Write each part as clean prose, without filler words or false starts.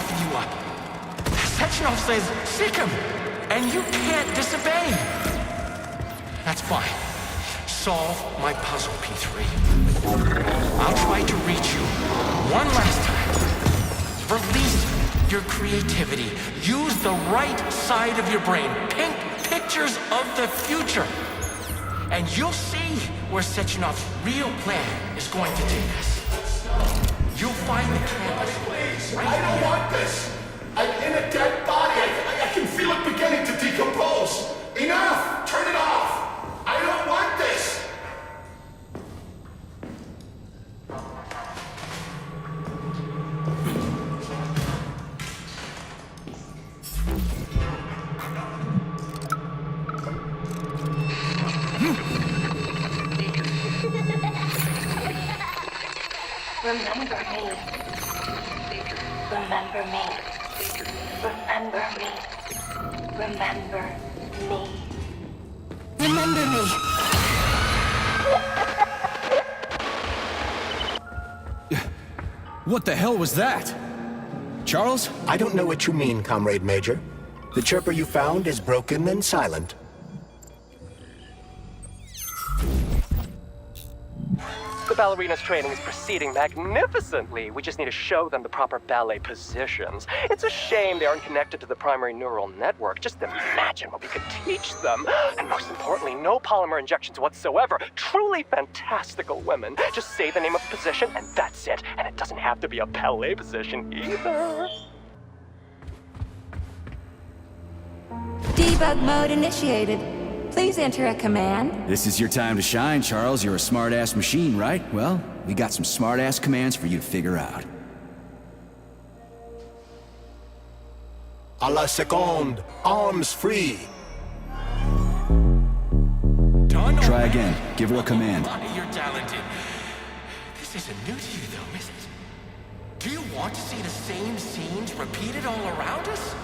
cough you up. Sechenov says, seek him, and you can't disobey. That's fine. Solve my puzzle, P3. I'll try to reach you one last time. Release your creativity. Use the right side of your brain. Paint pictures of the future. And you'll see where Sechenov's real plan is going to take us. You'll find the canvas. Please, I don't want this. I'm in a dead body. I can feel it beginning to decompose. Enough! Turn it off! I don't want this! Remember me. Remember me. Remember me. Remember me. Remember me. What the hell was that? Charles? I don't know what you mean, Comrade Major. The chirper you found is broken and silent. The ballerina's training is proceeding magnificently. We just need to show them the proper ballet positions. It's a shame they aren't connected to the primary neural network. Just imagine what we could teach them. And most importantly, no polymer injections whatsoever. Truly fantastical women. Just say the name of the position and that's it. And it doesn't have to be a ballet position either. Debug mode initiated. Please enter a command. This is your time to shine, Charles. You're a smart-ass machine, right? Well, we got some smart-ass commands for you to figure out. A la seconde, arms free. Try again. Give her a command. You're talented. This isn't new to you, though, is it? Do you want to see the same scenes repeated all around us?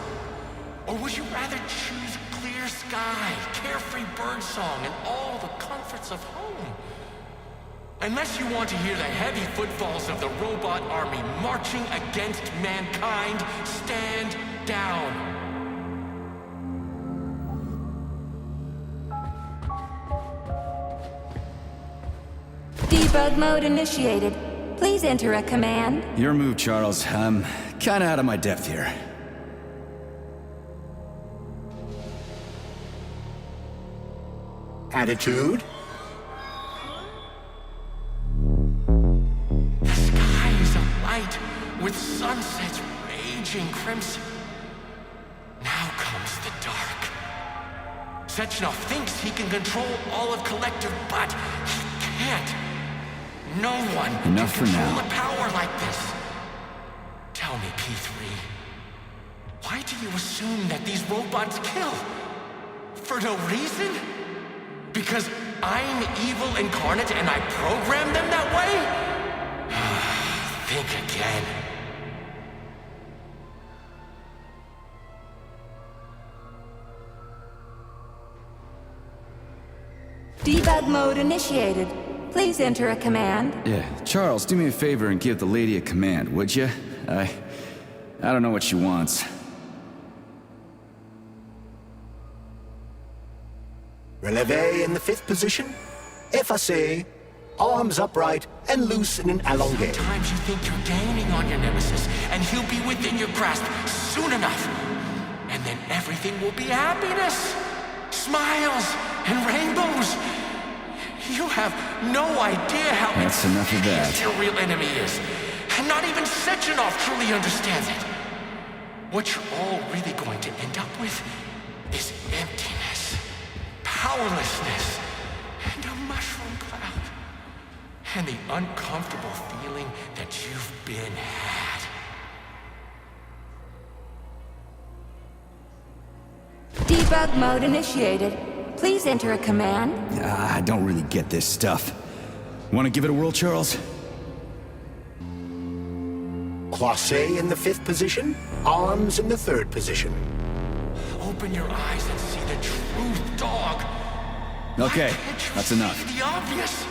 Or would you rather choose clear sky, carefree birdsong, and all the comforts of home? Unless you want to hear the heavy footfalls of the robot army marching against mankind, stand down. Debug mode initiated. Please enter a command. Your move, Charles. I'm kinda out of my depth here. Attitude. The sky is alight with sunsets raging crimson. Now comes the dark. Sechenov thinks he can control all of Collective, but he can't. No one Enough can for control now. a power like this. Tell me, P3, why do you assume that these robots kill? For no reason? Because I'm evil incarnate and I program them that way? Think again. Debug mode initiated. Please enter a command. Yeah, Charles, do me a favor and give the lady a command, would you? I don't know what she wants. Releve in the 5th position. Effacé. Arms upright and loose in an allongé. Sometimes you think you're gaining on your nemesis, and he'll be within your grasp soon enough. And then everything will be happiness, smiles, and rainbows. You have no idea how That's enough of that. insidious your real enemy is. And not even Sechenov truly understands it. What you're all really going to end up with is emptiness, powerlessness, and a mushroom cloud. And the uncomfortable feeling that you've been had. Debug mode initiated. Please enter a command. I don't really get this stuff. Want to give it a whirl, Charles? Croisé in the 5th position. Arms in the 3rd position. Open your eyes and see the truth, dog. Okay, Why can't you that's see enough. the obvious.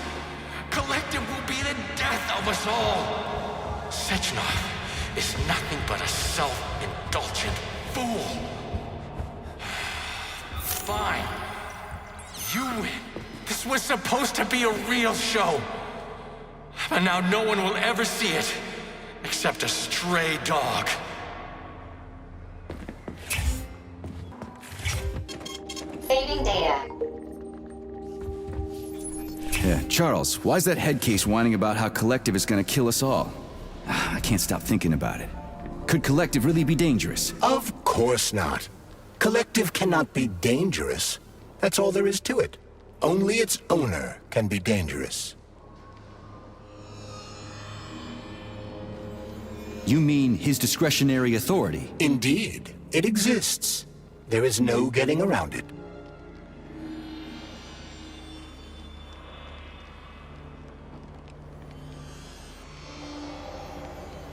Collective will be the death of us all. Sechenov, is nothing but a self-indulgent fool. Fine. You win. This was supposed to be a real show. But now no one will ever see it, except a stray dog. Saving data. Yeah, Charles, why's that head case whining about how Collective is gonna kill us all? I can't stop thinking about it. Could Collective really be dangerous? Of course not. Collective cannot be dangerous. That's all there is to it. Only its owner can be dangerous. You mean his discretionary authority? Indeed, it exists. There is no getting around it.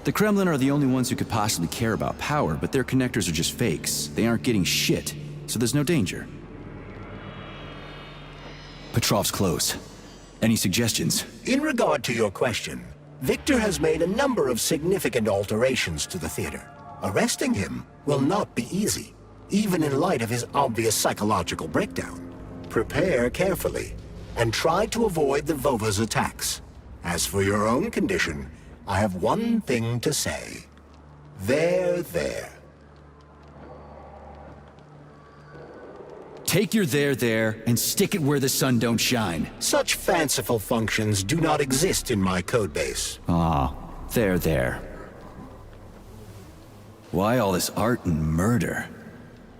The Kremlin are the only ones who could possibly care about power, but their connectors are just fakes. They aren't getting shit, so there's no danger. Petrov's close. Any suggestions? In regard to your question, Victor has made a number of significant alterations to the theater. Arresting him will not be easy, even in light of his obvious psychological breakdown. Prepare carefully, and try to avoid the Vova's attacks. As for your own condition, I have one thing to say. There. Take your there, and stick it where the sun don't shine. Such fanciful functions do not exist in my codebase. Aw, there. Why all this art and murder?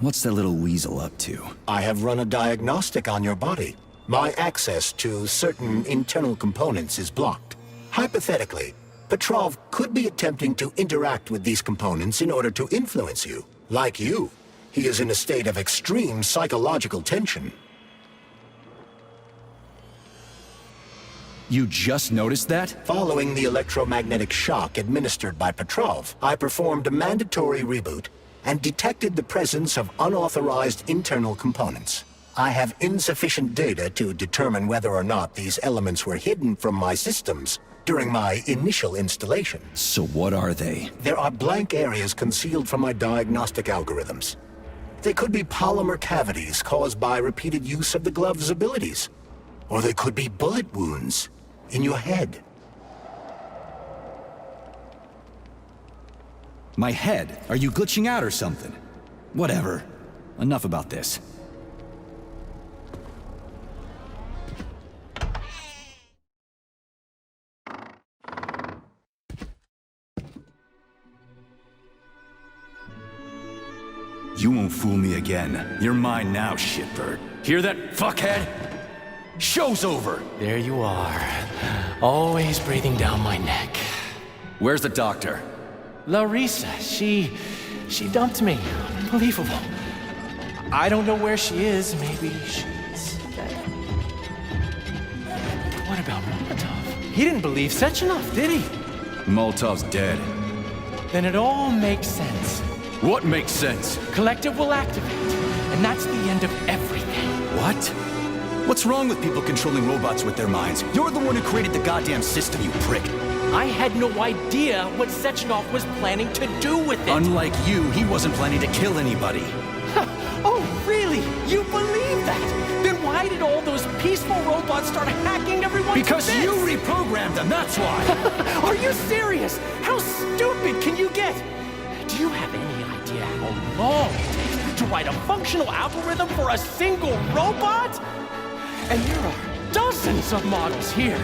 What's that little weasel up to? I have run a diagnostic on your body. My access to certain internal components is blocked. Hypothetically, Petrov could be attempting to interact with these components in order to influence you. Like you, he is in a state of extreme psychological tension. You just noticed that? Following the electromagnetic shock administered by Petrov, I performed a mandatory reboot and detected the presence of unauthorized internal components. I have insufficient data to determine whether or not these elements were hidden from my systems during my initial installation. So what are they? There are blank areas concealed from my diagnostic algorithms. They could be polymer cavities caused by repeated use of the glove's abilities. Or they could be bullet wounds in your head. My head? Are you glitching out or something? Whatever. Enough about this. You won't fool me again. You're mine now, shitbird. Hear that, fuckhead? Show's over! There you are. Always breathing down my neck. Where's the doctor? Larissa, she dumped me. Unbelievable. I don't know where she is. Maybe she's dead. What about Molotov? He didn't believe Sechenov, did he? Molotov's dead. Then it all makes sense. What makes sense? Collective will activate, and that's the end of everything. What? What's wrong with people controlling robots with their minds? You're the one who created the goddamn system, you prick. I had no idea what Sechenov was planning to do with it. Unlike you, he wasn't planning to kill anybody. Oh, really? You believe that? Then why did all those peaceful robots start hacking everyone? Because you reprogrammed them, that's why! Are you serious? How stupid can you get? Do you have any idea how long it takes to write a functional algorithm for a single robot? And there are dozens of models here.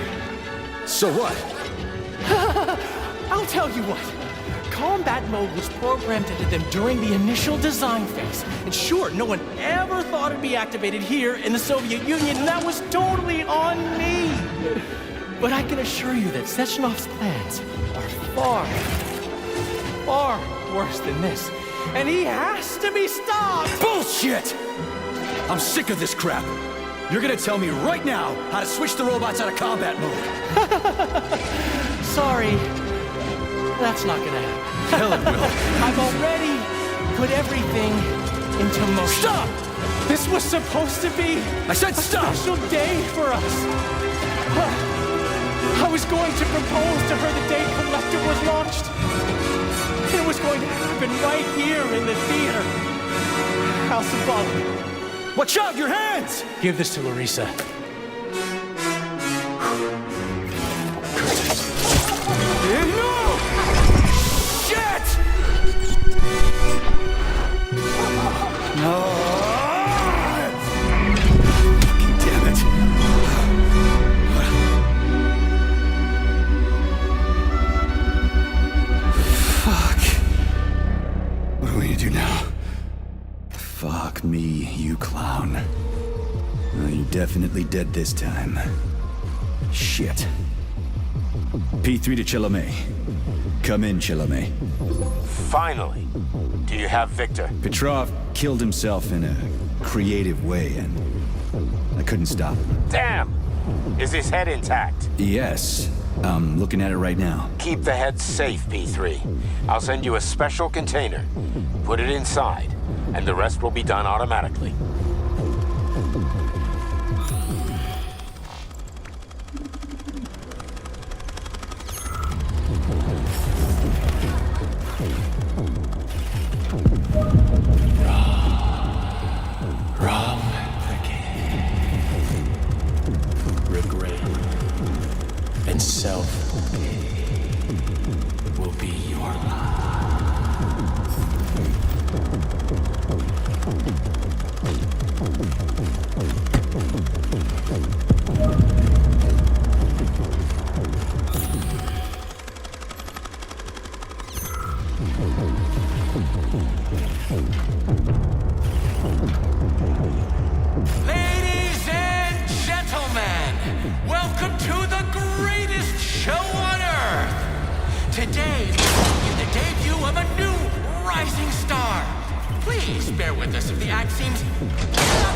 So what? I'll tell you what. Combat mode was programmed into them during the initial design phase. And sure, no one ever thought it'd be activated here in the Soviet Union, and that was totally on me. But I can assure you that Sechenov's plans are far worse than this. And he has to be stopped! Bullshit! I'm sick of this crap. You're gonna tell me right now how to switch the robots out of combat mode. Sorry. That's not gonna happen. Hell it will. I've already put everything into motion. Stop! This was supposed to be I said stop! a special day for us. I was going to propose to her the day Collective was launched. It was going to happen right here in the theater. How symbolic. Watch out, your hands! Give this to Larissa. No! Shit! No! Damn it. Fuck. What are we gonna do now? Fuck me, you clown. Well, you're definitely dead this time. Shit. P3 to Chalamet. Come in, Chalamet. Finally. Do you have Victor? Petrov killed himself in a creative way, and I couldn't stop him. Damn! Is his head intact? Yes. I'm looking at it right now. Keep the head safe, P3. I'll send you a special container. Put it inside, and the rest will be done automatically. Wrong again. Regret and self-pity will be your lot. Ladies and gentlemen, welcome to the greatest show on Earth. Today, is the debut of a new rising star. Please bear with us if the act seems a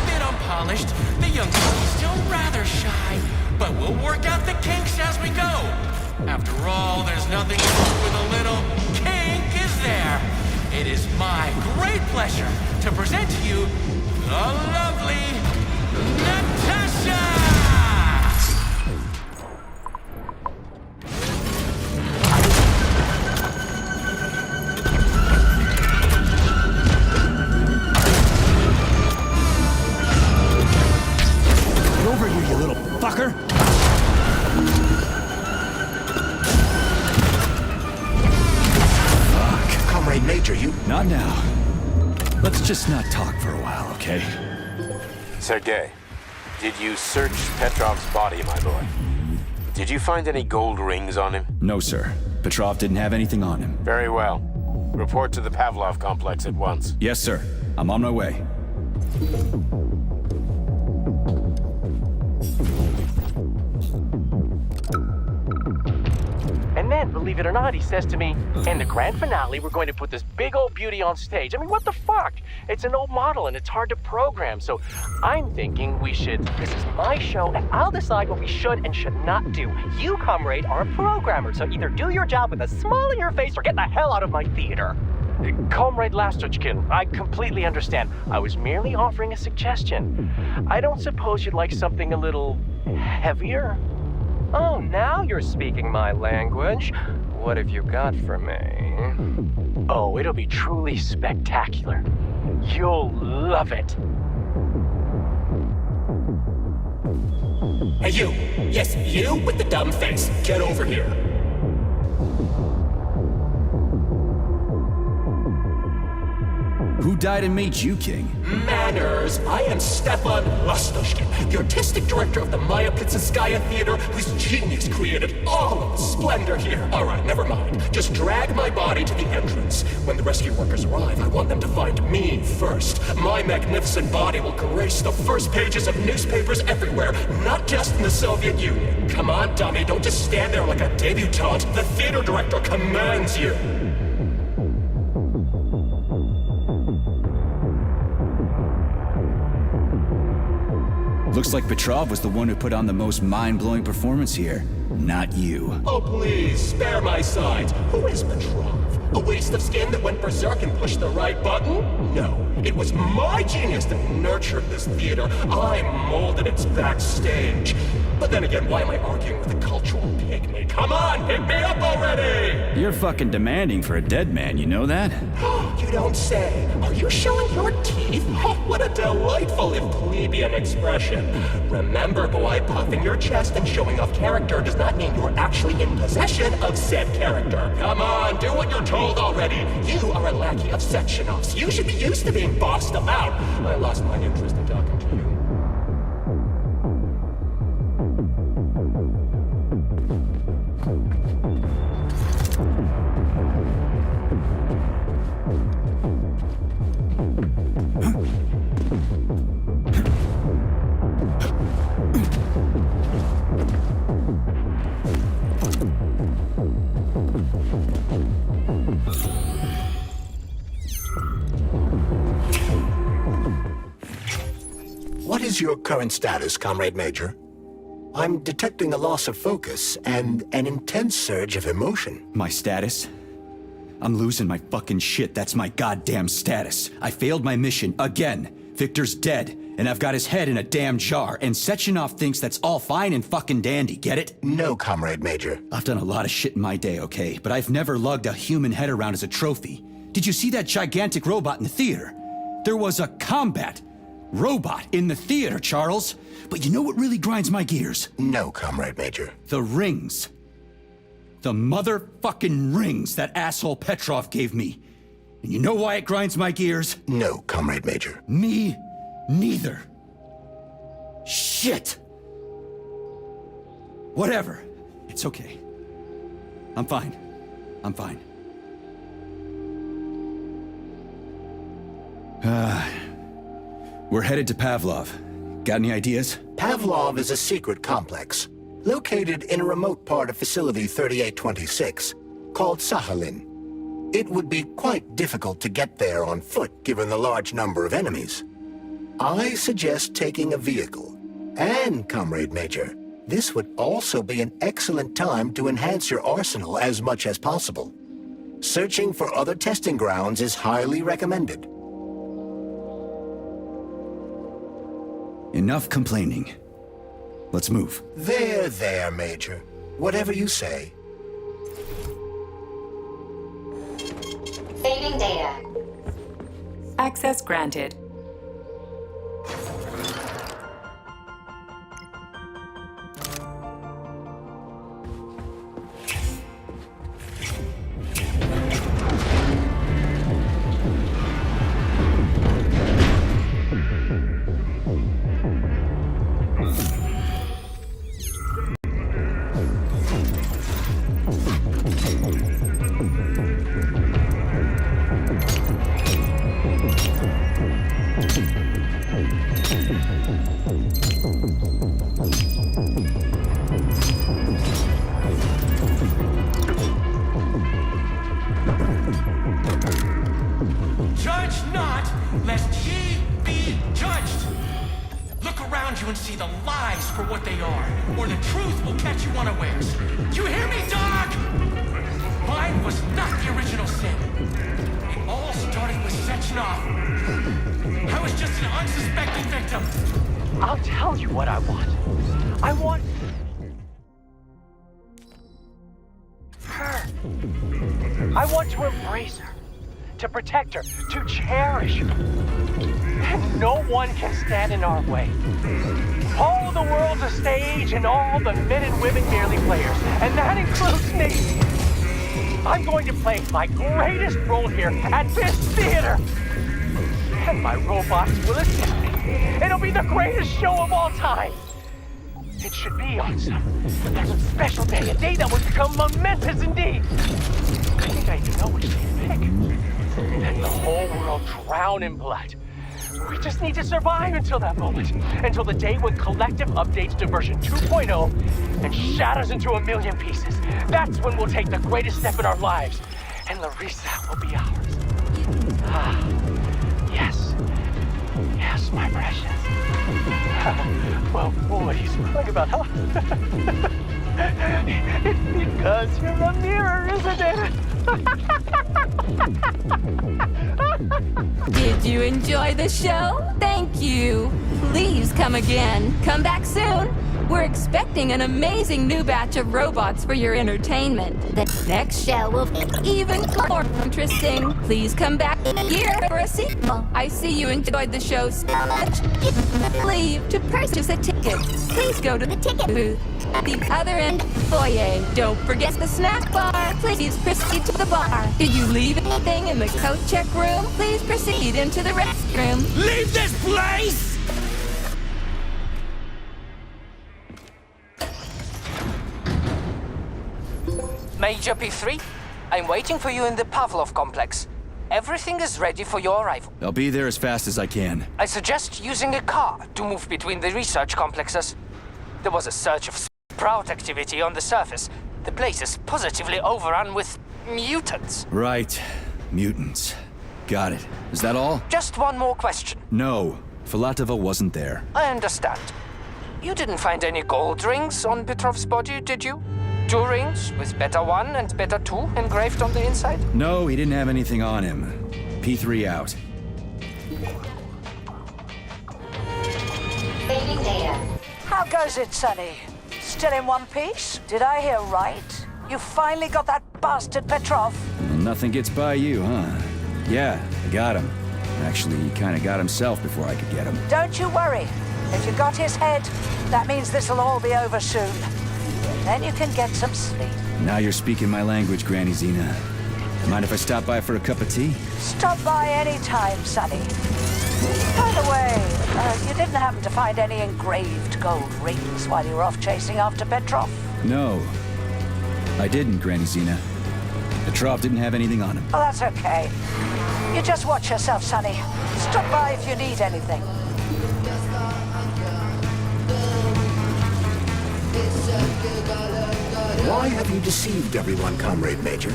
bit unpolished. The young lady's still rather shy, but we'll work out the kinks as we go. After all, there's nothing wrong with a little kink, is there? It is my great pleasure to present to you the lovely Natasha! Get over here, you little fucker! Fuck. Comrade Major, you... Not now. Let's just not talk for a while, okay? Sergei, did you search Petrov's body, my boy? Did you find any gold rings on him? No, sir. Petrov didn't have anything on him. Very well. Report to the Pavlov complex at once. Yes, sir. I'm on my way. And then, believe it or not, he says to me, in the grand finale, we're going to put this big old beauty on stage. I mean, what the fuck? It's an old model and it's hard to program. So I'm thinking we should, this is my show, and I'll decide what we should and should not do. You, comrade, are a programmer, so either do your job with a smile on your face or get the hell out of my theater. Comrade Lastochkin, I completely understand. I was merely offering a suggestion. I don't suppose you'd like something a little heavier? Oh, now you're speaking my language. What have you got for me? Oh, it'll be truly spectacular. You'll love it. Hey, you! Yes, you with the dumb face. Get over here. Who died and made you king? Manners! I am Stefan Lastochkin, the artistic director of the Maya Plitzeskaya Theater, whose genius created all of the splendor here. Alright, never mind. Just drag my body to the entrance. When the rescue workers arrive, I want them to find me first. My magnificent body will grace the first pages of newspapers everywhere, not just in the Soviet Union. Come on, dummy, don't just stand there like a debutante. The theater director commands you. Looks like Petrov was the one who put on the most mind-blowing performance here. Not you. Oh, please, spare my sides. Who is Petrov? A waste of skin that went berserk and pushed the right button? No, it was my genius that nurtured this theater. I molded its backstage. But then again, why am I arguing with a cultural pygmy? Come on, pick me up already! You're fucking demanding for a dead man, you know that? You don't say. Are you showing your teeth? Oh, what a delightful if plebeian expression. Remember, boy, puffing your chest and showing off character does not mean you're actually in possession of said character. Come on, do what you're told already. You are a lackey of section-offs. You should be used to being bossed about. I lost my interest in talking to you. What is your current status, Comrade Major? I'm detecting a loss of focus and an intense surge of emotion. My status? I'm losing my fucking shit. That's my goddamn status. I failed my mission again. Victor's dead, and I've got his head in a damn jar, and Sechenov thinks that's all fine and fucking dandy, get it? No, Comrade Major. I've done a lot of shit in my day, okay? But I've never lugged a human head around as a trophy. Did you see that gigantic robot in the theater? There was a combat robot in the theater, Charles. But you know what really grinds my gears? No, Comrade Major. The rings. The motherfucking rings that asshole Petrov gave me. And you know why it grinds my gears? No, Comrade Major. Me neither. Shit. Whatever. It's okay. I'm fine. I'm fine. We're headed to Pavlov. Got any ideas? Pavlov is a secret complex, located in a remote part of Facility 3826, called Sakhalin. It would be quite difficult to get there on foot, given the large number of enemies. I suggest taking a vehicle. And, Comrade Major, this would also be an excellent time to enhance your arsenal as much as possible. Searching for other testing grounds is highly recommended. Enough complaining. Let's move. There, Major. Whatever you say. Saving data. Access granted. Judge not, lest ye be judged. Look around you and see the lies for what they are, or the truth will catch you unawares. You hear me, dog? Mine was not the original sin. It all started with Sechenov. I was just an unsuspecting victim. I'll tell you what I want. I want her. I want to embrace her, to protect her, to cherish her. And no one can stand in our way. All the world's a stage and all the men and women merely players. And that includes me. I'm going to play my greatest role here at this theater. And my robots will assist me. It'll be the greatest show of all time. It should be on some special day, a day that would become momentous indeed. I think I even know which day to pick. And the whole world drown in blood. We just need to survive until that moment. Until the day when Collective updates to version 2.0 and shatters into a million pieces. That's when we'll take the greatest step in our lives. And Larissa will be ours. Ah, yes. Yes, my precious. Well, what are you smiling about, huh? It's because you're a mirror, isn't it? Did you enjoy the show? Thank you. Please come again. Come back soon. We're expecting an amazing new batch of robots for your entertainment. The next show will be even more interesting. Please come back here for a sequel. I see you enjoyed the show so much. Leave to purchase a ticket. Please go to the ticket booth at the other end of the foyer. Don't forget the snack bar. Please proceed to the bar. Did you leave anything in the coat check room? Please proceed into the restroom. Leave this place! Major P3, I'm waiting for you in the Pavlov complex. Everything is ready for your arrival. I'll be there as fast as I can. I suggest using a car to move between the research complexes. There was a surge of sprout activity on the surface. The place is positively overrun with mutants. Right. Mutants. Got it. Is that all? Just one more question. No. Filatova wasn't there. I understand. You didn't find any gold rings on Petrov's body, did you? 2 rings with Beta 1 and Beta 2 engraved on the inside? No, he didn't have anything on him. P3 out. Saving data. How goes it, Sonny? Still in one piece? Did I hear right? You finally got that bastard Petrov? Well, nothing gets by you, huh? Yeah, I got him. Actually, he kinda got himself before I could get him. Don't you worry. If you got his head, that means this'll all be over soon. Then you can get some sleep. Now you're speaking my language, Granny Zena. Mind if I stop by for a cup of tea? Stop by any time, Sonny. By the way, you didn't happen to find any engraved gold rings while you were off chasing after Petrov? No. I didn't, Granny Zena. Petrov didn't have anything on him. Well, that's okay. You just watch yourself, Sonny. Stop by if you need anything. Why have you deceived everyone, Comrade Major?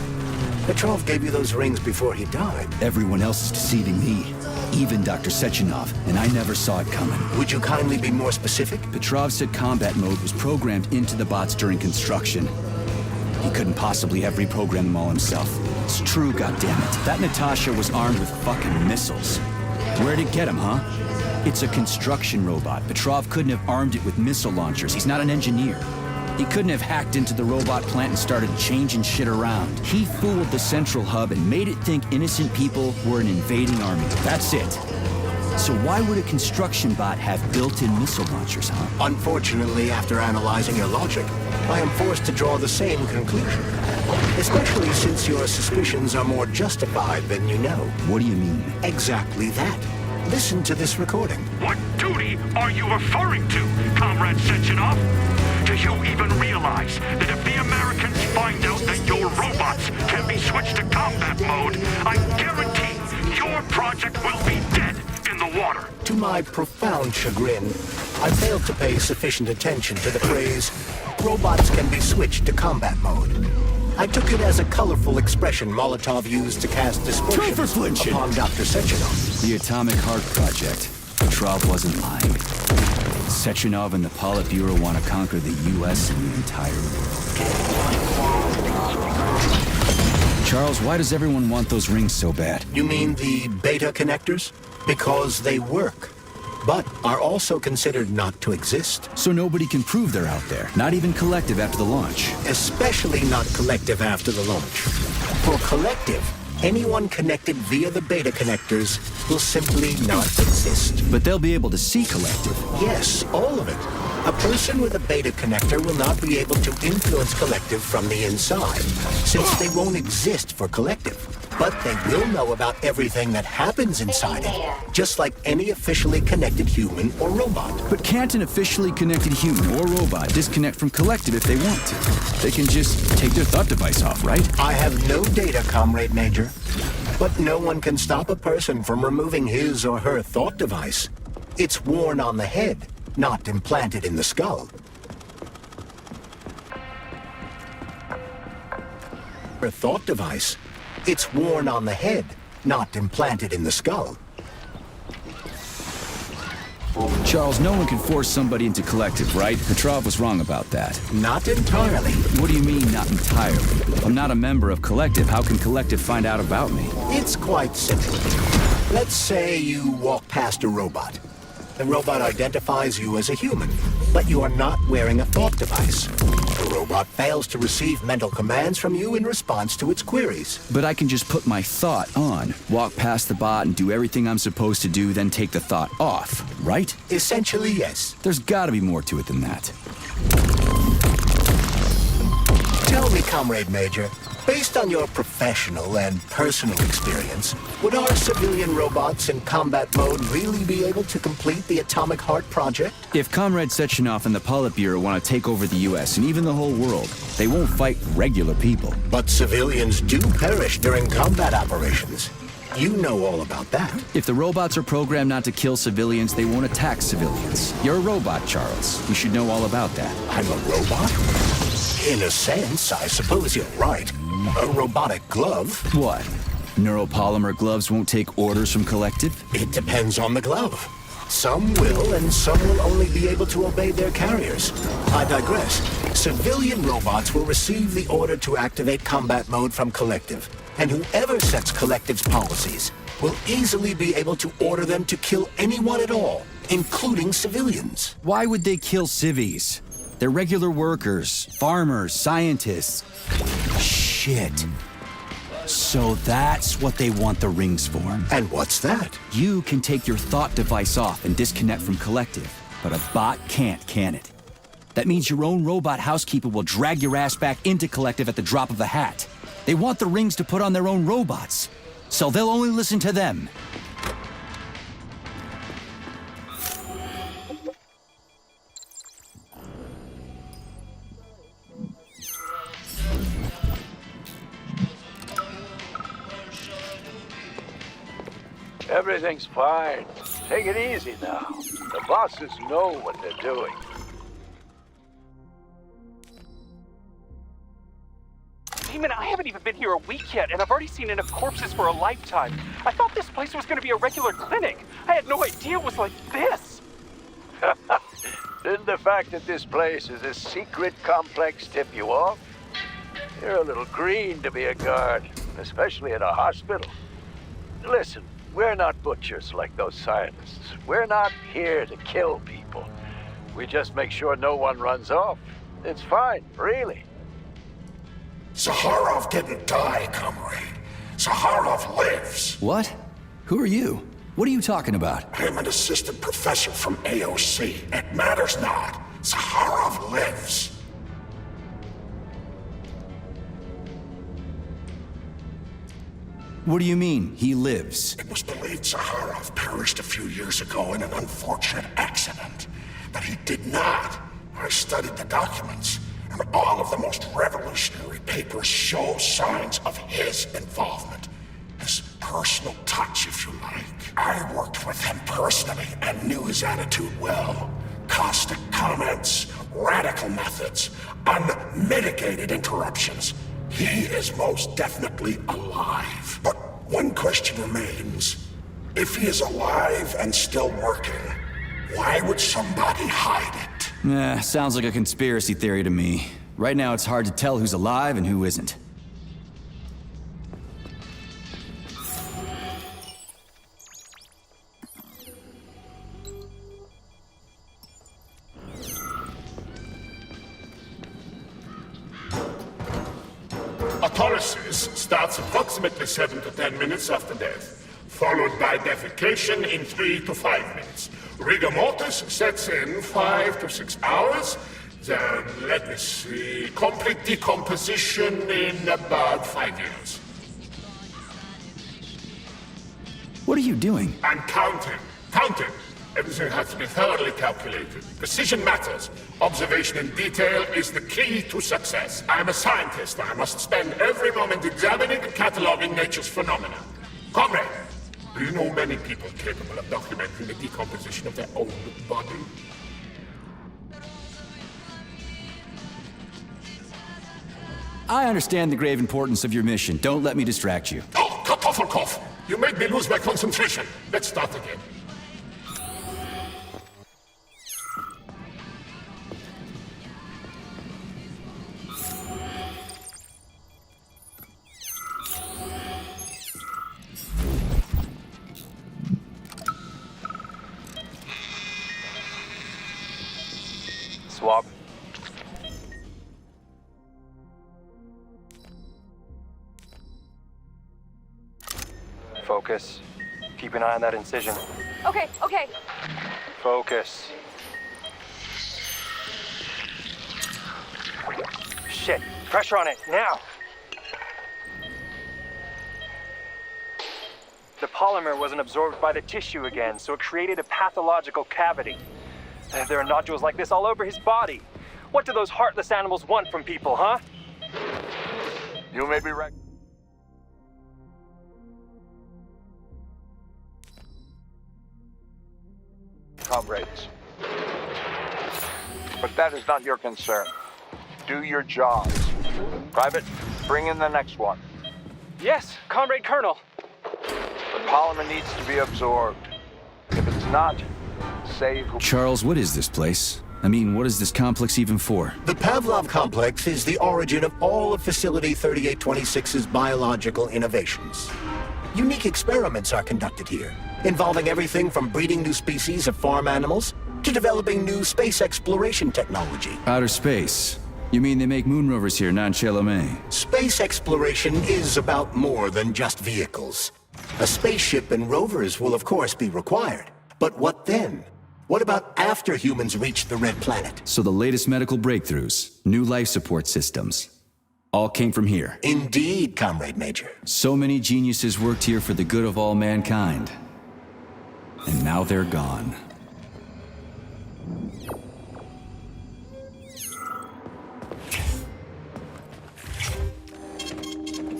Petrov gave you those rings before he died. Everyone else is deceiving me. Even Dr. Sechenov, and I never saw it coming. Would you kindly be more specific? Petrov said combat mode was programmed into the bots during construction. He couldn't possibly have reprogrammed them all himself. It's true, goddammit. That Natasha was armed with fucking missiles. Where'd it get him, huh? It's a construction robot. Petrov couldn't have armed it with missile launchers. He's not an engineer. He couldn't have hacked into the robot plant and started changing shit around. He fooled the central hub and made it think innocent people were an invading army. That's it. So why would a construction bot have built-in missile launchers, huh? Unfortunately, after analyzing your logic, I am forced to draw the same conclusion. Especially since your suspicions are more justified than you know. What do you mean? Exactly that. Listen to this recording. What duty are you referring to, Comrade Sechenov? Do you even realize that if the Americans find out that your robots can be switched to combat mode, I guarantee your project will be dead in the water? To my profound chagrin, I failed to pay sufficient attention to the phrase, robots can be switched to combat mode. I took it as a colorful expression Molotov used to cast dispersion upon Dr. Sechenov. The Atomic Heart Project. Petrov wasn't lying. Sechenov and the Politburo want to conquer the U.S. and the entire world. Charles, why does everyone want those rings so bad? You mean the beta connectors? Because they work, but are also considered not to exist. So nobody can prove they're out there, not even Collective after the launch. Especially not Collective after the launch. For Collective, anyone connected via the beta connectors will simply not exist. But they'll be able to see Collective. Yes, all of it. A person with a beta connector will not be able to influence Collective from the inside, since they won't exist for Collective. But they will know about everything that happens inside it, just like any officially connected human or robot. But can't an officially connected human or robot disconnect from Collective if they want to? They can just take their thought device off, right? I have no data, Comrade Major. But no one can stop a person from removing his or her thought device. It's worn on the head, not implanted in the skull. Her thought device. It's worn on the head, not implanted in the skull. Charles, no one can force somebody into Collective, right? Petrov was wrong about that. Not entirely. What do you mean, not entirely? I'm not a member of Collective. How can Collective find out about me? It's quite simple. Let's say you walk past a robot. The robot identifies you as a human, but you are not wearing a thought device. The robot fails to receive mental commands from you in response to its queries. But I can just put my thought on, walk past the bot and do everything I'm supposed to do, then take the thought off, right? Essentially, yes. There's gotta be more to it than that. Tell me, Comrade Major, based on your professional and personal experience, would our civilian robots in combat mode really be able to complete the Atomic Heart project? If Comrade Sechenov and the Politburo want to take over the US and even the whole world, they won't fight regular people. But civilians do perish during combat operations. You know all about that. If the robots are programmed not to kill civilians, they won't attack civilians. You're a robot, Charles. You should know all about that. I'm a robot? In a sense, I suppose you're right. A robotic glove? What? Neuropolymer gloves won't take orders from Collective? It depends on the glove. Some will, and some will only be able to obey their carriers. I digress. Civilian robots will receive the order to activate combat mode from Collective, and whoever sets Collective's policies will easily be able to order them to kill anyone at all, including civilians. Why would they kill civvies? They're regular workers, farmers, scientists. Shit. So that's what they want the rings for. And what's that? You can take your thought device off and disconnect from Collective, but a bot can't, can it? That means your own robot housekeeper will drag your ass back into Collective at the drop of a hat. They want the rings to put on their own robots, so they'll only listen to them. Everything's fine. Take it easy now. The bosses know what they're doing. Damon, I haven't even been here a week yet, and I've already seen enough corpses for a lifetime. I thought this place was going to be a regular clinic. I had no idea it was like this. Didn't the fact that this place is a secret complex tip you off? You're a little green to be a guard, especially at a hospital. Listen, we're not butchers like those scientists. We're not here to kill people. We just make sure no one runs off. It's fine, really. Zaharov didn't die, comrade. Zaharov lives. What? Who are you? What are you talking about? I'm an assistant professor from AOC. It matters not. Zaharov lives. What do you mean, he lives? It was believed Zaharov perished a few years ago in an unfortunate accident. But he did not. I studied the documents, and all of the most revolutionary papers show signs of his involvement. His personal touch, if you like. I worked with him personally and knew his attitude well. Caustic comments, radical methods, unmitigated interruptions. He is most definitely alive. But one question remains. If he is alive and still working, why would somebody hide it? Sounds like a conspiracy theory to me. Right now it's hard to tell who's alive and who isn't. Autolysis starts approximately 7 to 10 minutes after death, followed by defecation in 3 to 5 minutes. Rigor mortis sets in 5 to 6 hours. Then, let me see, complete decomposition in about 5 years. What are you doing? I'm counting. Counting. Everything has to be thoroughly calculated. Precision matters. Observation in detail is the key to success. I'm a scientist. I must spend every moment examining and cataloging nature's phenomena. Comrade, do you know many people capable of documenting the decomposition of their own body? I understand the grave importance of your mission. Don't let me distract you. Oh, Kartoffelkopf! You made me lose my concentration. Let's start again. swab. Focus. Keep an eye on that incision. Okay, okay. Focus. Shit. Pressure on it, now! The polymer wasn't absorbed by the tissue again, so it created a pathological cavity. There are nodules like this all over his body. What do those heartless animals want from people, huh? You may be right. Comrades. But that is not your concern. Do your jobs. Private, bring in the next one. Yes, Comrade Colonel. The polymer needs to be absorbed. If it's not, save... Charles, what is this place? I mean, what is this complex even for? The Pavlov complex is the origin of all of Facility 3826's biological innovations. Unique experiments are conducted here, involving everything from breeding new species of farm animals to developing new space exploration technology. Outer space? You mean they make moon rovers here, non-Chalome? Space exploration is about more than just vehicles. A spaceship and rovers will of course be required. But what then? What about after humans reach the Red Planet? So the latest medical breakthroughs, new life support systems, all came from here. Indeed, Comrade Major. So many geniuses worked here for the good of all mankind. And now they're gone.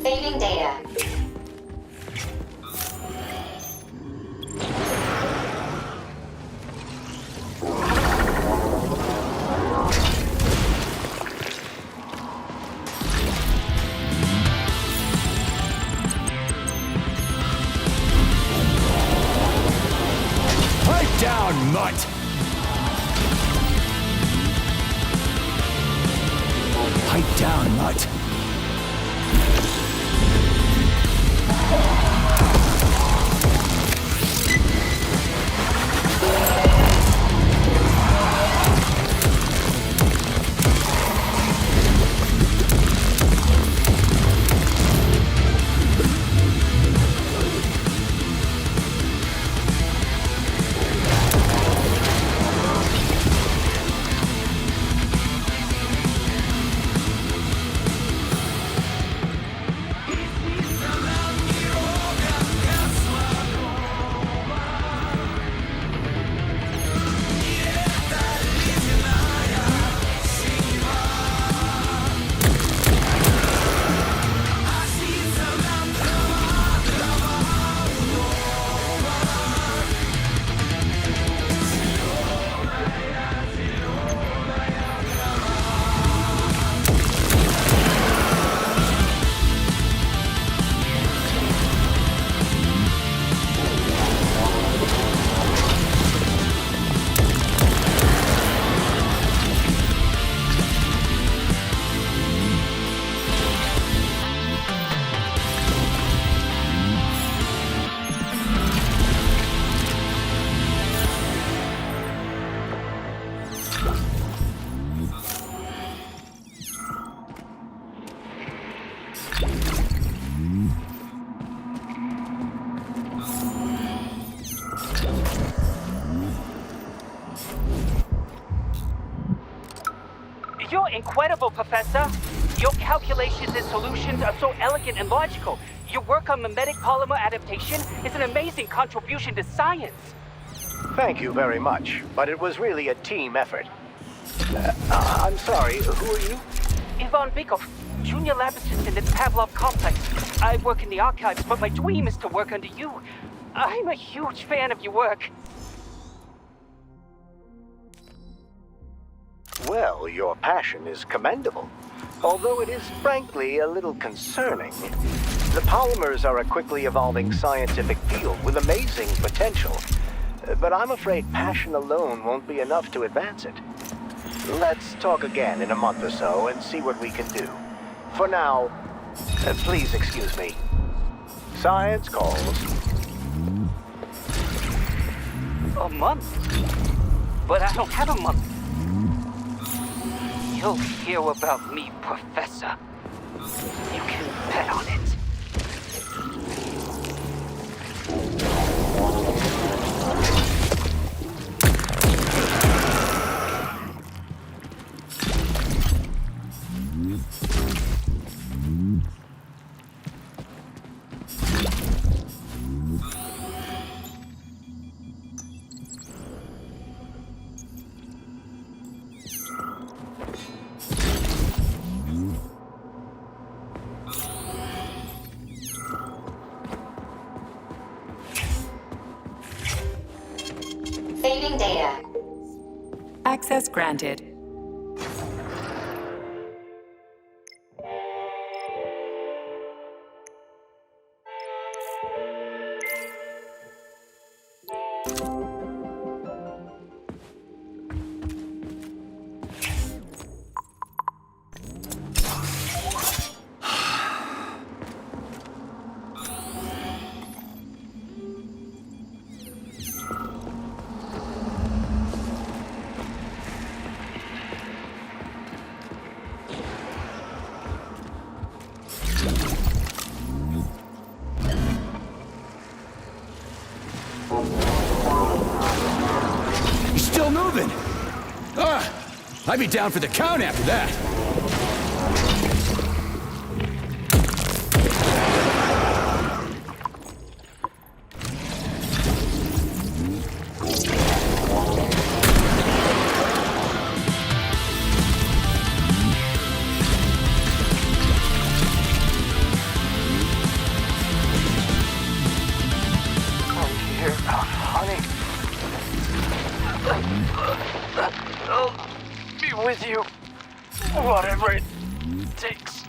Saving data. Pipe down, mutt! Pipe down, mutt! You're incredible, Professor. Your calculations and solutions are so elegant and logical. Your work on mimetic polymer adaptation is an amazing contribution to science. Thank you very much, but it was really a team effort. I'm sorry, who are you? Ivan Bykov, junior lab assistant at the Pavlov complex. I work in the archives, but my dream is to work under you. I'm a huge fan of your work. Well, your passion is commendable, although it is frankly a little concerning. The polymers are a quickly evolving scientific field with amazing potential, but I'm afraid passion alone won't be enough to advance it. Let's talk again in a month or so and see what we can do. For now, please excuse me. Science calls. A month? But I don't have a month. You'll hear about me, Professor. You can bet on it. Saving data. Access granted. He's still moving! I'd be down for the count after that! I'll be with you, whatever it takes.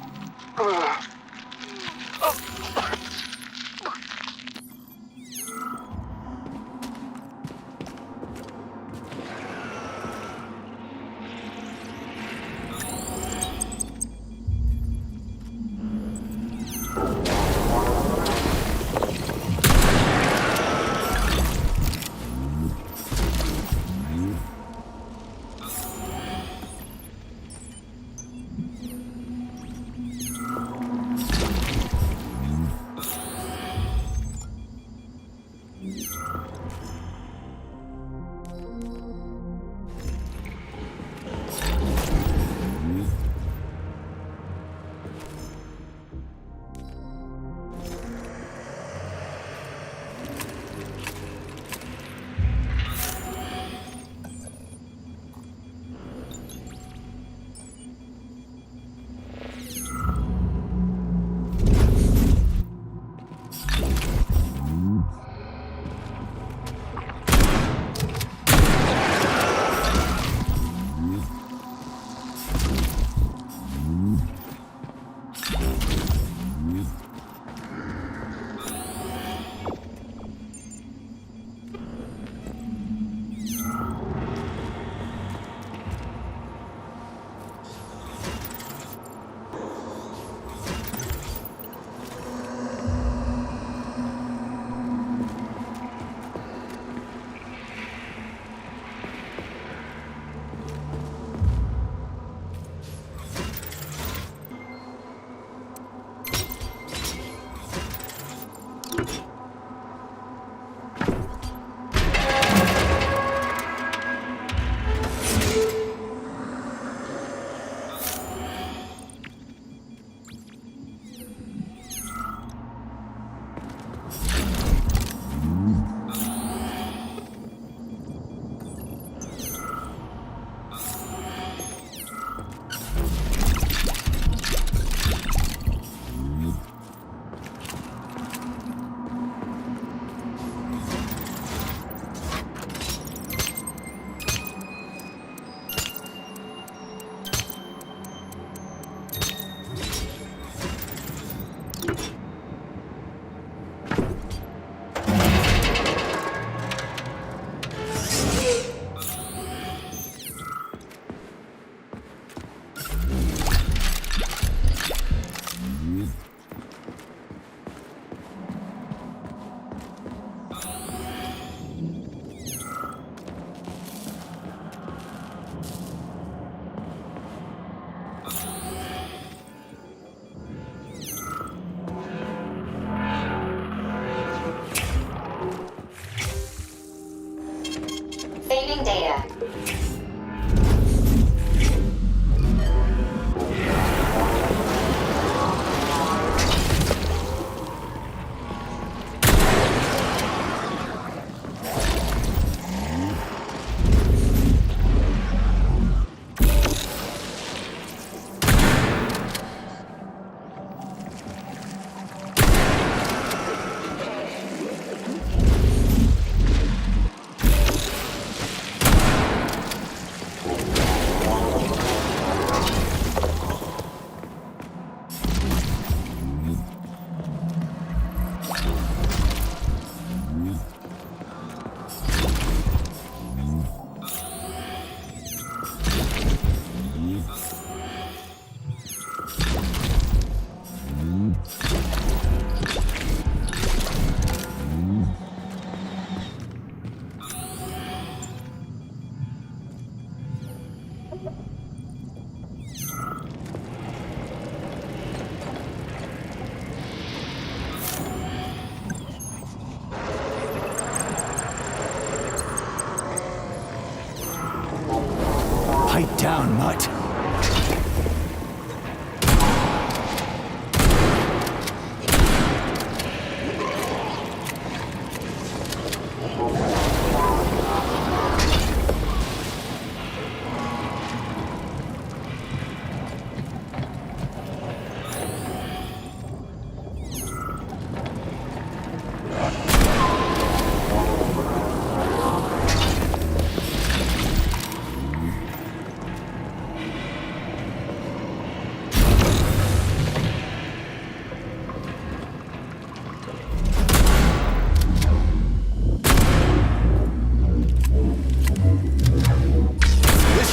Pipe down, mutt.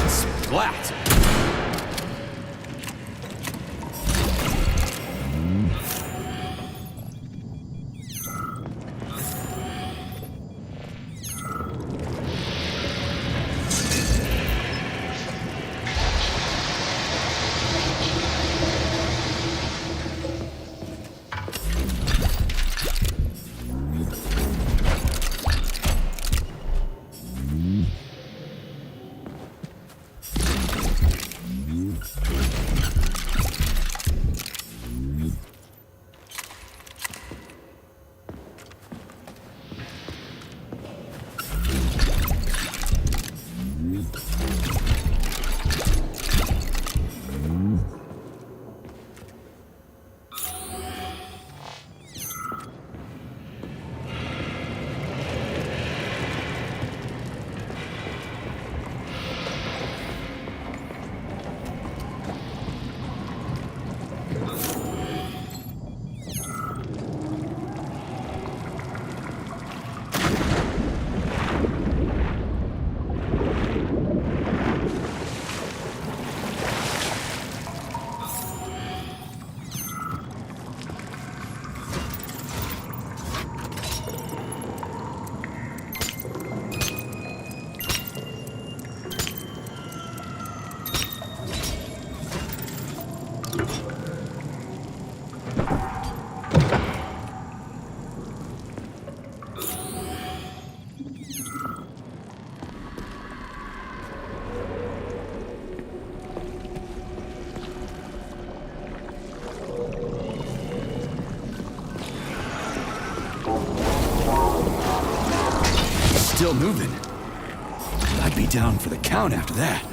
Splat! Still moving. I'd be down for the count after that.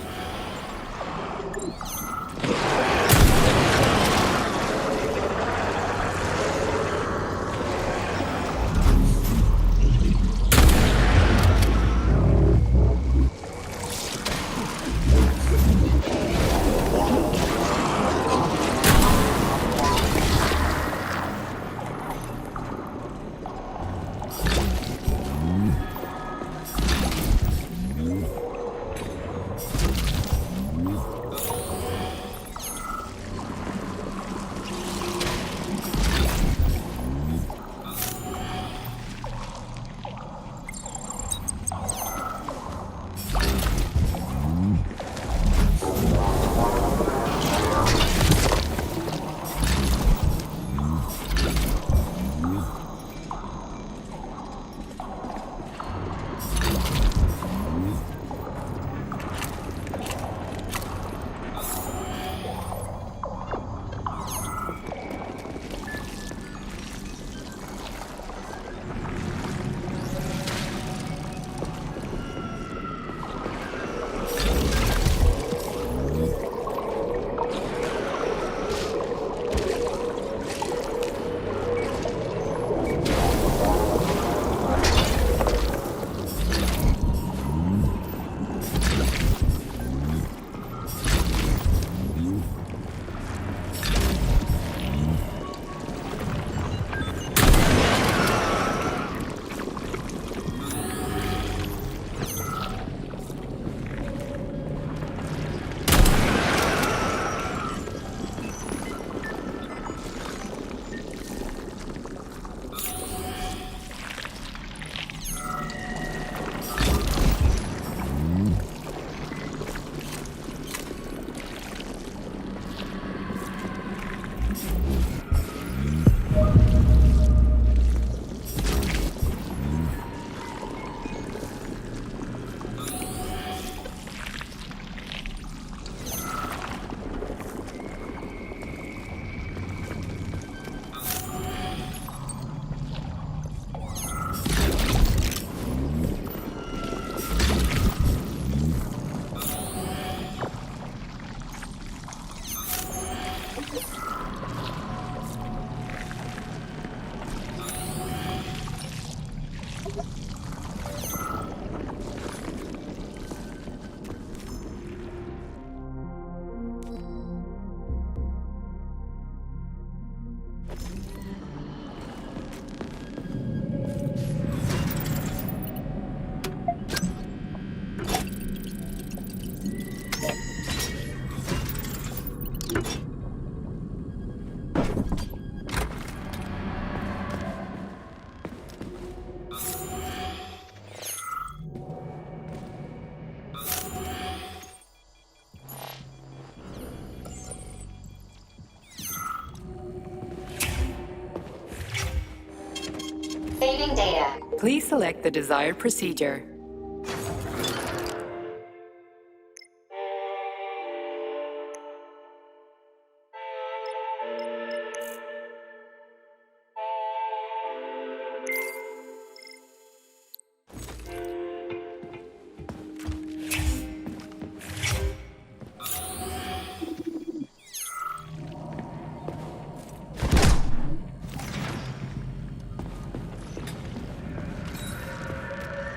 Please select the desired procedure.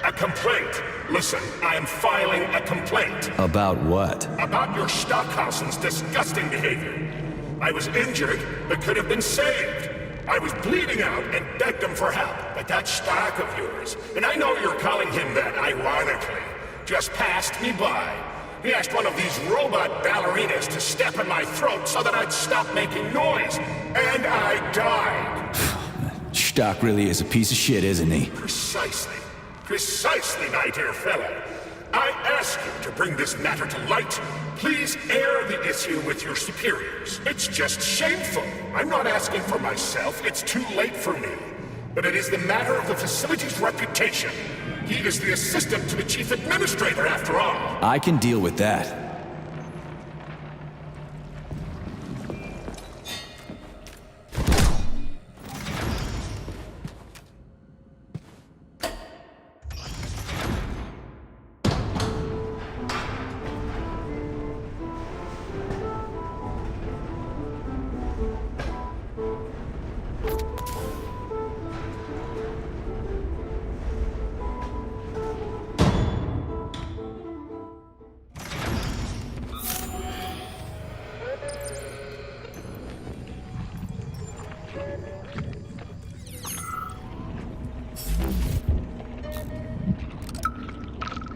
A complaint. Listen, I am filing a complaint. About what? About your Stockhausen's disgusting behavior. I was injured, but could have been saved. I was bleeding out and begged him for help, but that Stock of yours, and I know you're calling him that ironically, just passed me by. He asked one of these robot ballerinas to step in my throat so that I'd stop making noise, and I died. Stock really is a piece of shit, isn't he? Precisely. Precisely, my dear fellow. I ask you to bring this matter to light. Please air the issue with your superiors. It's just shameful. I'm not asking for myself. It's too late for me. But it is the matter of the facility's reputation. He is the assistant to the chief administrator, after all. I can deal with that.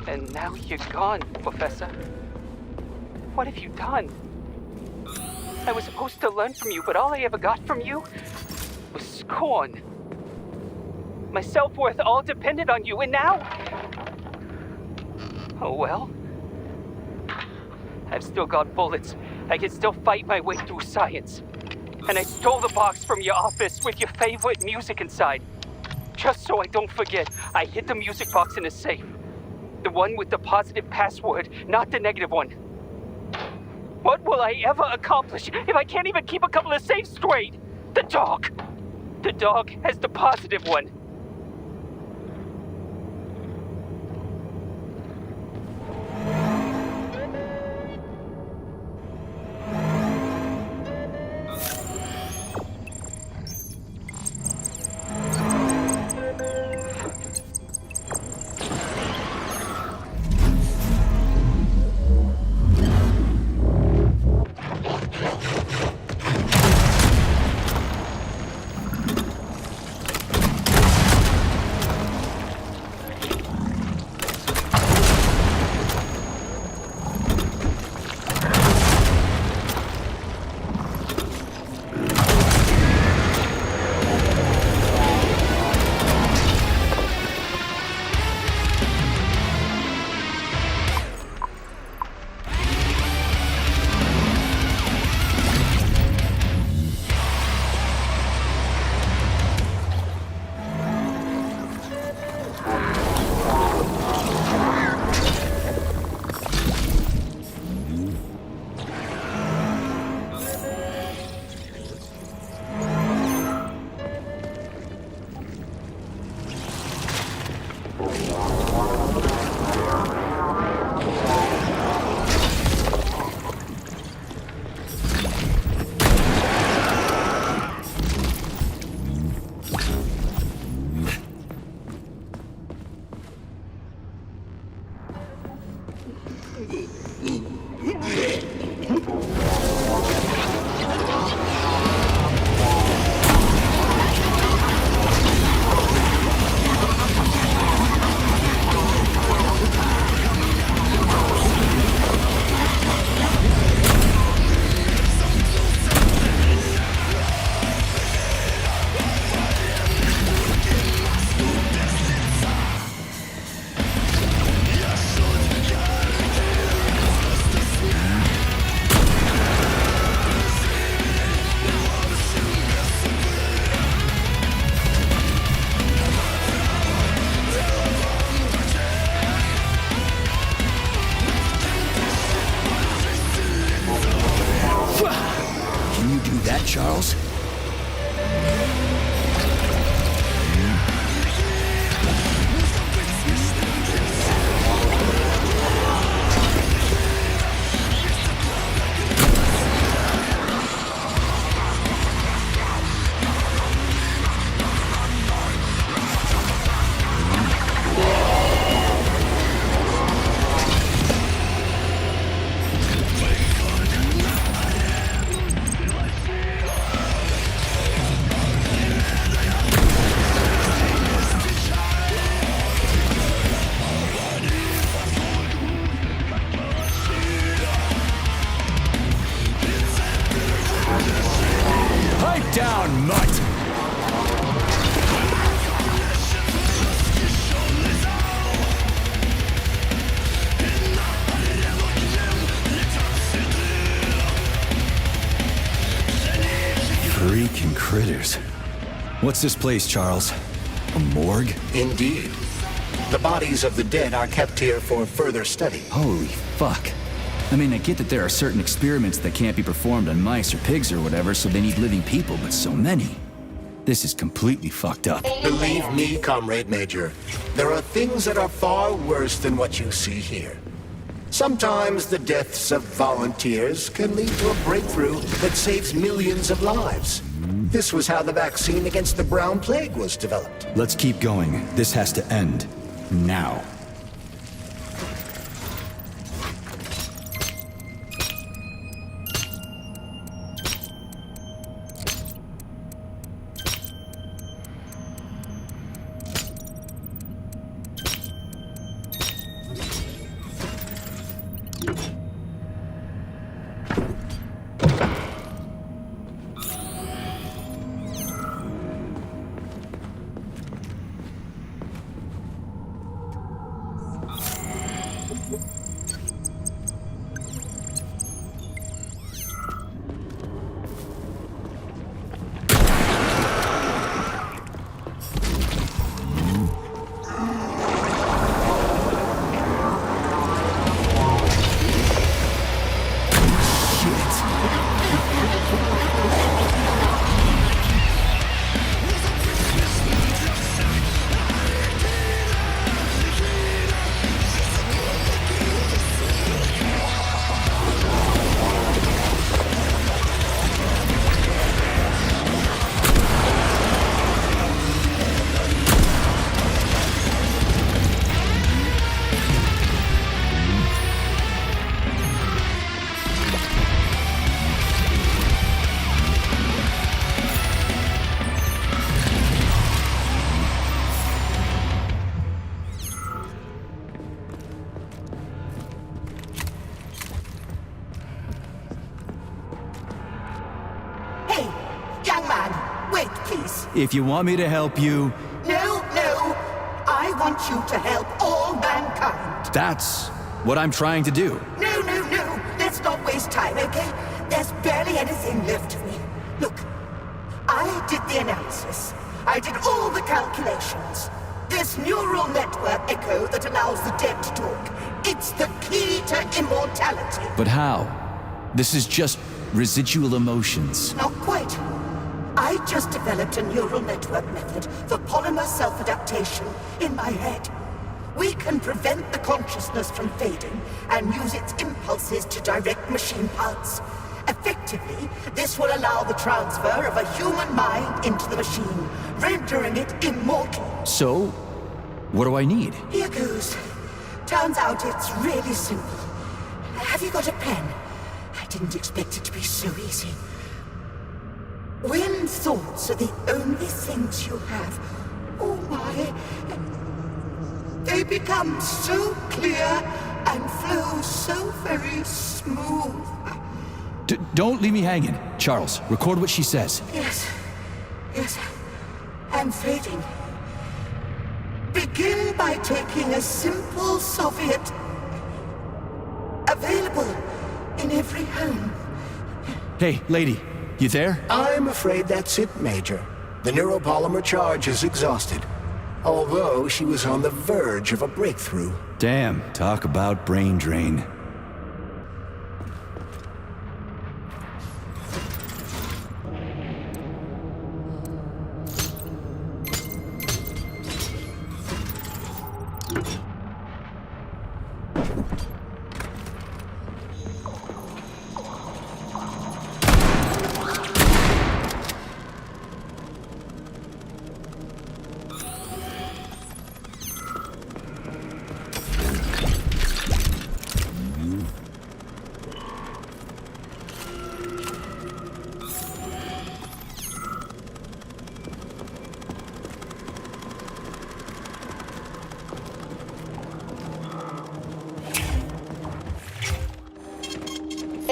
And now you're gone, Professor. What have you done? I was supposed to learn from you, but all I ever got from you was scorn. My self-worth all depended on you, and now... Oh well. I've still got bullets. I can still fight my way through science. And I stole the box from your office with your favorite music inside. Just so I don't forget, I hid the music box in a safe. The one with the positive password, not the negative one. What will I ever accomplish if I can't even keep a couple of safes straight? The dog! The dog has the positive one. that, Charles? Pipe down, mutt! Freaking critters. What's this place, Charles? A morgue? Indeed. The bodies of the dead are kept here for further study. Holy fuck. I mean, I get that there are certain experiments that can't be performed on mice or pigs or whatever, so they need living people, but so many. This is completely fucked up. Believe me, Comrade Major, there are things that are far worse than what you see here. Sometimes the deaths of volunteers can lead to a breakthrough that saves millions of lives. This was how the vaccine against the brown plague was developed. Let's keep going. This has to end. Now. If you want me to help you... No. I want you to help all mankind. That's what I'm trying to do. No. Let's not waste time, okay? There's barely anything left of me. Look, I did the analysis. I did all the calculations. This neural network echo that allows the dead to talk. It's the key to immortality. But how? This is just residual emotions. Not quite. I just developed a neural network method for polymer self-adaptation in my head. We can prevent the consciousness from fading and use its impulses to direct machine parts. Effectively, this will allow the transfer of a human mind into the machine, rendering it immortal. So, what do I need? Here goes. Turns out it's really simple. Have you got a pen? I didn't expect it to be so easy. When thoughts are the only things you have, oh my, they become so clear and flow so very smooth. Don't leave me hanging. Charles, record what she says. Yes. I'm fading. Begin by taking a simple Soviet available in every home. Hey, lady. You there? I'm afraid that's it, Major. The neuropolymer charge is exhausted. Although she was on the verge of a breakthrough. Damn, talk about brain drain.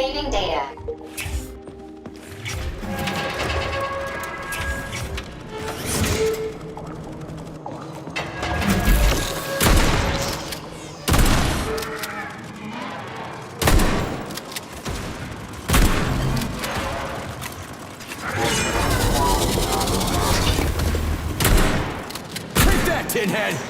Saving data. Take that, tinhead!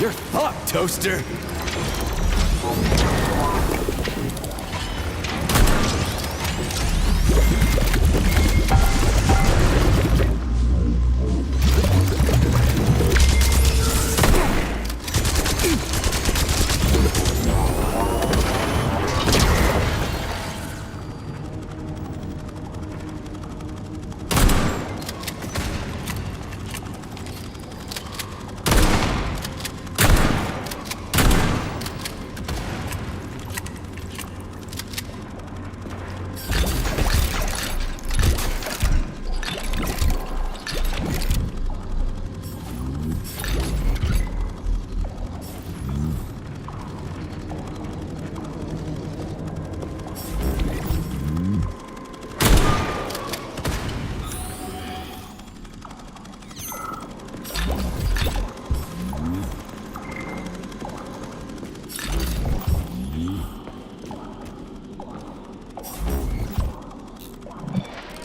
You're fucked, Toaster!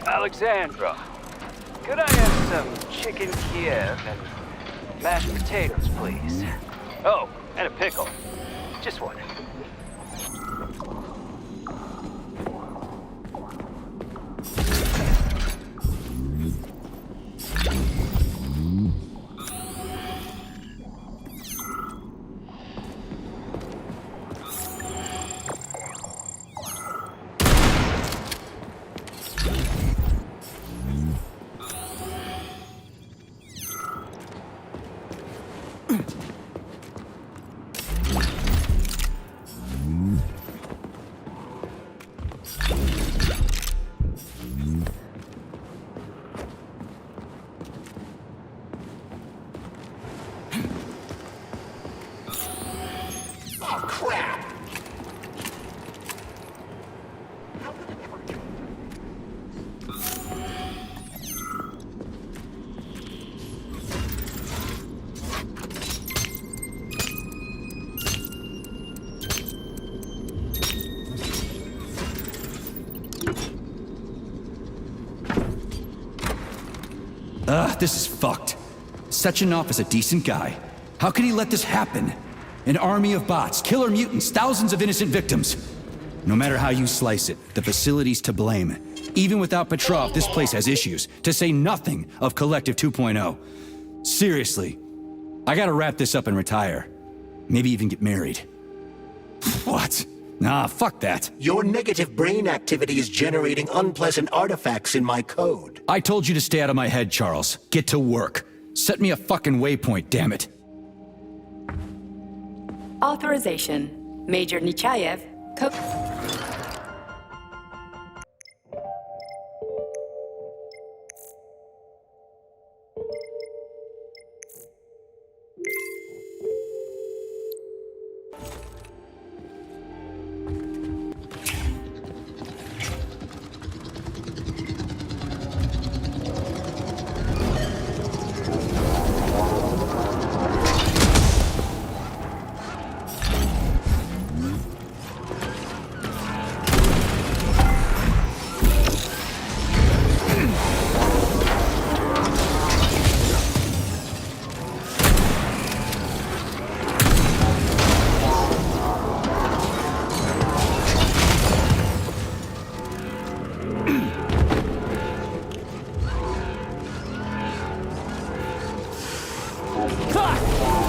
Alexandra, could I have some chicken Kiev and mashed potatoes, please? Oh, and a pickle. Just one. Oh, crap! This is fucked. Sechenov is a decent guy. How could he let this happen? An army of bots, killer mutants, thousands of innocent victims. No matter how you slice it, the facility's to blame. Even without Petrov, this place has issues, to say nothing of Collective 2.0. Seriously, I gotta wrap this up and retire. Maybe even get married. What? Nah, fuck that. Your negative brain activity is generating unpleasant artifacts in my code. I told you to stay out of my head, Charles. Get to work. Set me a fucking waypoint, damn it. Authorization. Major Nechayev,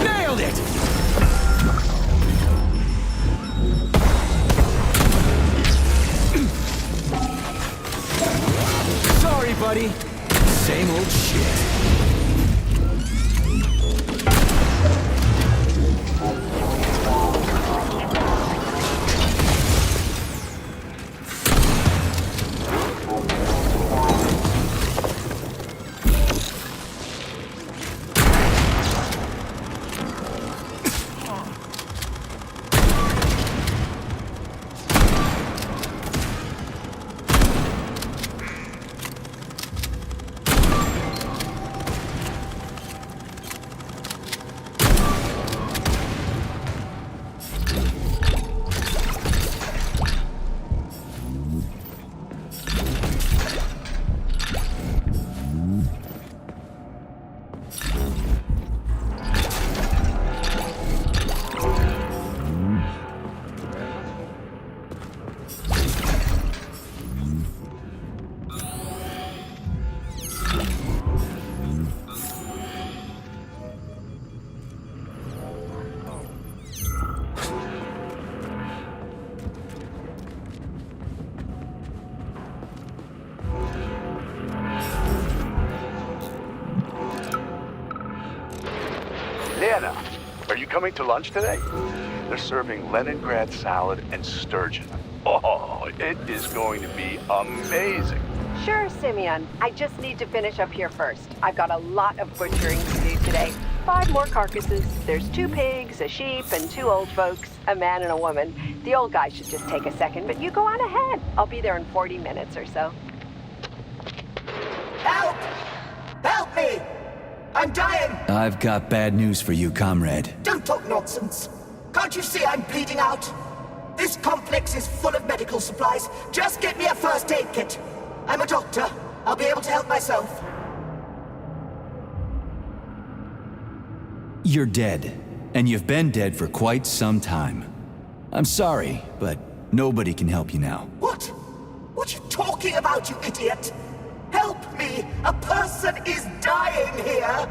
Nailed it! Sorry, buddy. Same old shit. Lena, are you coming to lunch today? They're serving Leningrad salad and sturgeon. Oh, it is going to be amazing. Sure, Simeon. I just need to finish up here first. I've got a lot of butchering to do today. 5 more carcasses. There's 2 pigs, a sheep, and 2 old folks, a man and a woman. The old guy should just take a second, but you go on ahead. I'll be there in 40 minutes or so. Help! Help me! I'm dying! I've got bad news for you, comrade. Don't talk nonsense. Can't you see I'm bleeding out? This complex is full of medical supplies. Just get me a first aid kit. I'm a doctor. I'll be able to help myself. You're dead, and you've been dead for quite some time. I'm sorry, but nobody can help you now. What? What are you talking about, you idiot? Help me! A person is dying here!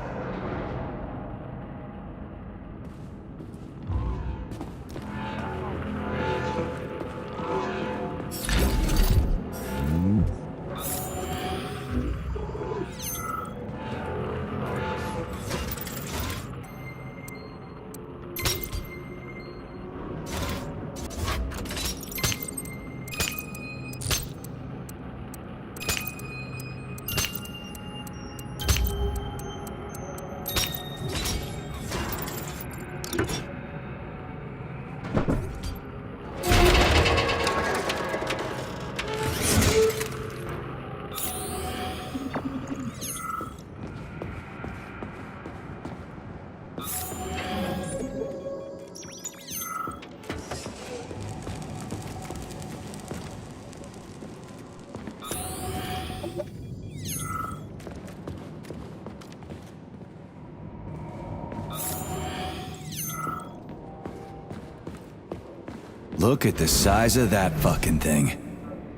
Look at the size of that fucking thing.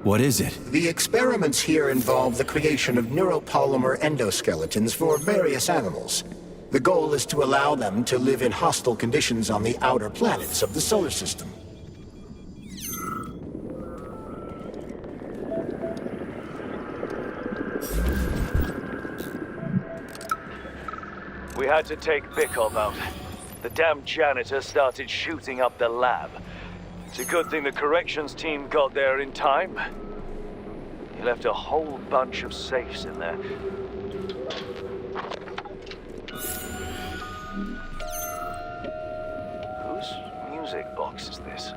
What is it? The experiments here involve the creation of neuropolymer endoskeletons for various animals. The goal is to allow them to live in hostile conditions on the outer planets of the solar system. We had to take Bikov out. The damn janitor started shooting up the lab. It's a good thing the corrections team got there in time. He left a whole bunch of safes in there. Whose music box is this?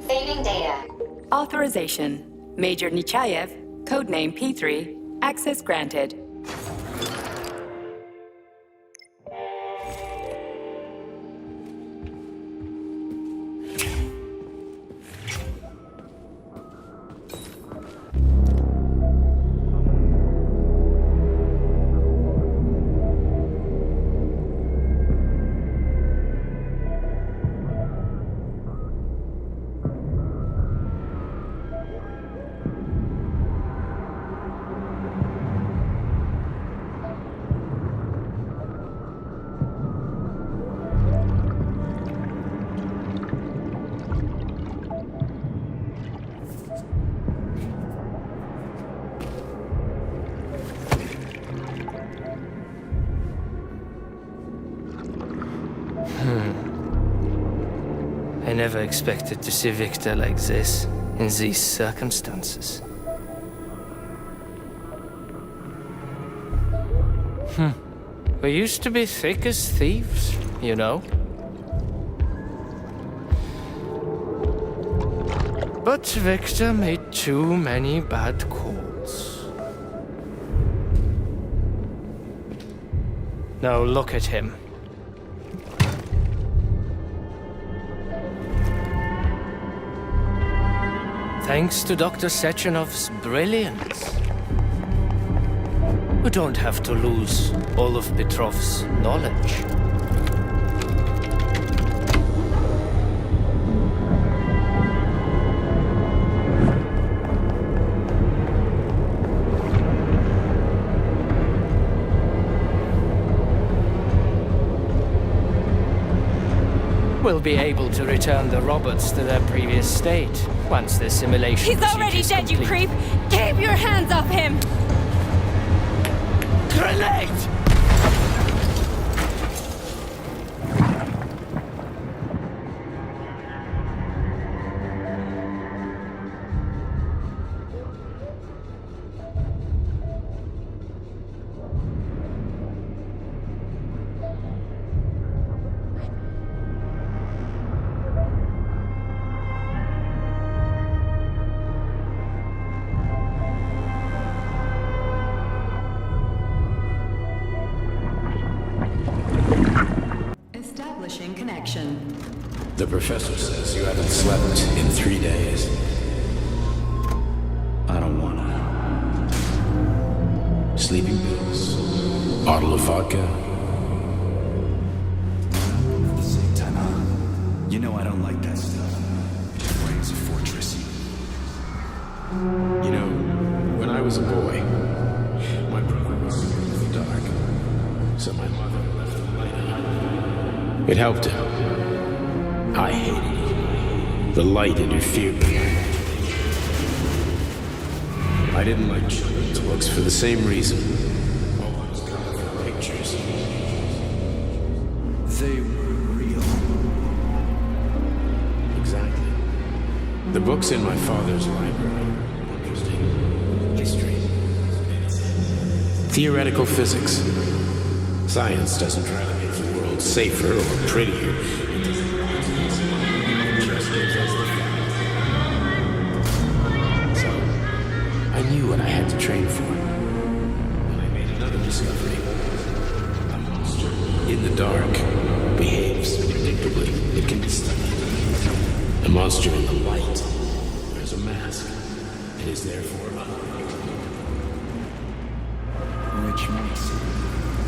Saving data. Authorization. Major Nechayev, codename P3, access granted. I never expected to see Victor like this, in these circumstances. We used to be thick as thieves, you know? But Victor made too many bad calls. Now look at him. Thanks to Dr. Sechenov's brilliance, we don't have to lose all of Petrov's knowledge. We'll be able to return the robots to their previous state once the simulation He's already dead, complete. you creep! Keep your hands off him! Grenade! Establishing connection. The professor says you haven't slept in 3 days. I don't wanna. Sleeping pills. Bottle of vodka. At the same time, huh? You know I don't like that stuff. Your brain's a fortress. You know, when I was a boy, my brother was scared of the dark. So my mother left the light on. It helped him. I hated it. The light interfered with me. I didn't like children's books for the same reason. All those colorful pictures. They were real. Exactly. The books in my father's library were interesting. History. Theoretical physics. Science doesn't try to make the world safer or prettier. It just gives us the facts. So, I knew what I had to train for. And I made another discovery. A monster in the dark behaves predictably. It can be studied. A monster in the light wears a mask. It is therefore unpredictable. Which makes it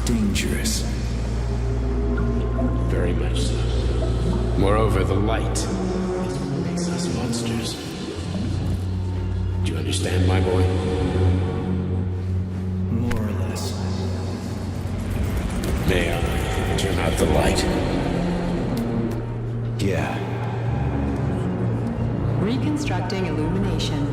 dangerous. Very much so. Moreover, the light is what makes us monsters. Do you understand, my boy? More or less. May I turn out the light? Yeah. Reconstructing illumination.